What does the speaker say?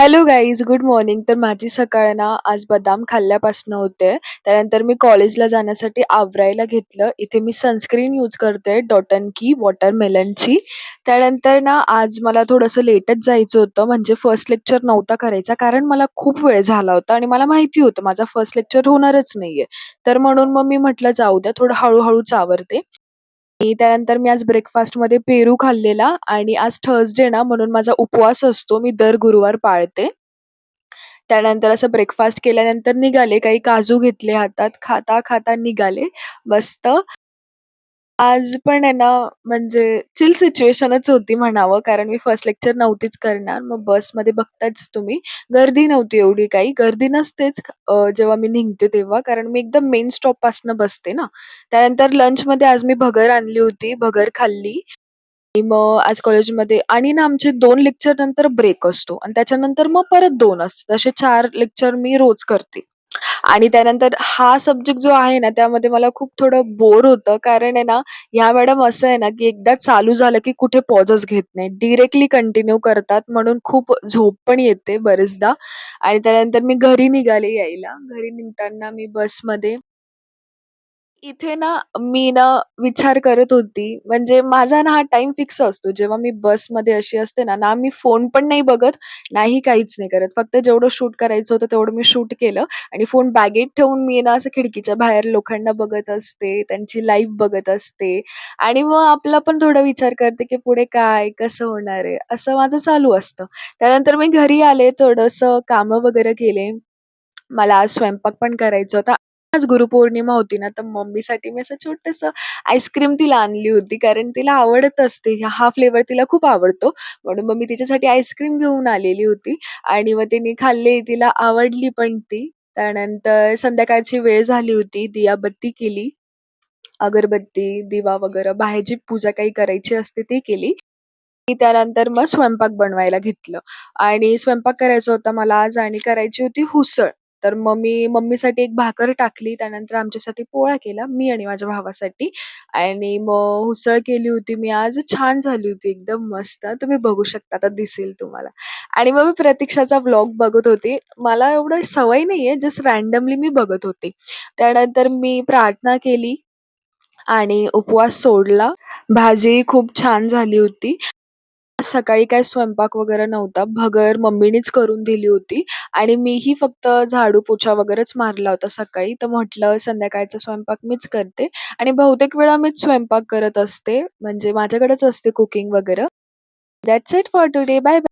Hello guys, good morning. तर माझी सकाळ ना आज बदाम खाल्ल्यापासून होते. त्यानंतर मी कॉलेजला जाण्यासाठी आवरायला घेतलं. इथे मी सनस्क्रीन यूज करते डॉट अँड की वॉटरमेलनची. त्यानंतर ना आज मला थोडंसं लेटच जायचं होतं, म्हणजे फर्स्ट लेक्चर नव्हता करायचा, कारण मला खूप वेळ झाला होता आणि मला माहिती होतं माझा फर्स्ट लेक्चर होणारच नाहीये. तर म्हणून मग मी म्हटलं जाऊ द्या, थोडं हळू आवरते. आणि त्यानंतर मी आज ब्रेकफास्टमध्ये पेरू खाल्लेला आणि आज थर्सडे ना, म्हणून माझा उपवास असतो. मी दर गुरुवार पाळते. त्यानंतर असं ब्रेकफास्ट केल्यानंतर निघाले. काही काजू घेतले हातात. खाता निघाले. मस्त. आज पण आहे ना, म्हणजे चिल सिच्युएशनच होती म्हणावं, कारण मी फर्स्ट लेक्चर नव्हतीच करणार. मग बसमध्ये बघताच तुम्ही, गर्दी नव्हती एवढी काही. गर्दी नसतेच जेव्हा मी निघते तेव्हा, कारण मी एकदम मेन स्टॉपपासनं बसते ना. त्यानंतर लंचमध्ये आज मी भगर आणली होती. भगर खाल्ली. आणि मग आज कॉलेजमध्ये आणि ना आमचे 2 लेक्चर नंतर ब्रेक असतो आणि त्याच्यानंतर मग परत 2 असतात. असे 4 लेक्चर मी रोज करते. आणि त्यानंतर हा सब्जेक्ट जो आहे ना, त्यामध्ये मला खूप थोडं बोर होतं. कारण आहे ना, ह्या मॅडम असं आहे ना, की एकदा चालू झालं की कुठे पॉजच घेत नाहीत. डायरेक्टली कंटिन्यू करतात. म्हणून खूप झोप पण येते बरेचदा. आणि त्यानंतर मी घरी निघाले यायला. घरी निघताना मी बसमध्ये इथे ना, मी ना विचार करत होती, म्हणजे माझा ना हा टाईम फिक्स असतो. जेव्हा मी बसमध्ये अशी असते ना, ना मी फोन पण नाही बघत, नाही काहीच नाही करत. फक्त जेवढं शूट करायचं होतं तेवढं मी शूट केलं आणि फोन बॅगेत ठेवून मी ना असं खिडकीच्या बाहेर लोकांना बघत असते, त्यांची लाईव्ह बघत असते आणि मग आपला पण थोडा विचार करते, की पुढे काय, कसं होणार आहे, असं माझं चालू असतं. त्यानंतर मी घरी आले, थोडंसं कामं वगैरे केले. मला आज स्वयंपाक पण करायचा होता. आज गुरुपौर्णिमा होती ना, तर मम्मीसाठी मी असं छोटंसं आईस्क्रीम तिला आणली होती. कारण तिला आवडत असते. हा फ्लेवर तिला खूप आवडतो. म्हणून मग मी तिच्यासाठी आईस्क्रीम घेऊन आलेली होती आणि मग तिने खाल्ली. तिला आवडली पण ती. त्यानंतर संध्याकाळची वेळ झाली होती. दियाबत्ती केली. अगरबत्ती, दिवा वगैरे बाहेरची पूजा काही करायची असते ती केली. आणि त्यानंतर मग स्वयंपाक बनवायला घेतलं आणि स्वयंपाक करायचा होता मला आज आणि करायची होती उसळ. तर मग मी मम्मीसाठी एक भाकर टाकली. त्यानंतर आमच्यासाठी पोळ्या केल्या, मी आणि माझ्या भावासाठी आणि मग उसळ केली होती मी आज. छान झाली होती, एकदम मस्त. तुम्ही बघू शकता, आता दिसेल तुम्हाला. आणि मग मी प्रतीक्षाचा व्लॉग बघत होते. मला एवढं सवय नाहीये, जस्ट रँडमली मी बघत होते. त्यानंतर मी प्रार्थना केली आणि उपवास सोडला. भाजी खूप छान झाली होती. सकाळी काही स्वयंपाक वगैरे नव्हता. भगर मम्मीनीच करून दिली होती आणि मीही फक्त झाडू, पोछा वगैरेच मारला होता सकाळी. तर म्हटलं संध्याकाळचा स्वयंपाक मीच करते आणि बहुतेक वेळा मीच स्वयंपाक करत असते. म्हणजे माझ्याकडेच असते कुकिंग वगैरे. That's it for today. Bye bye.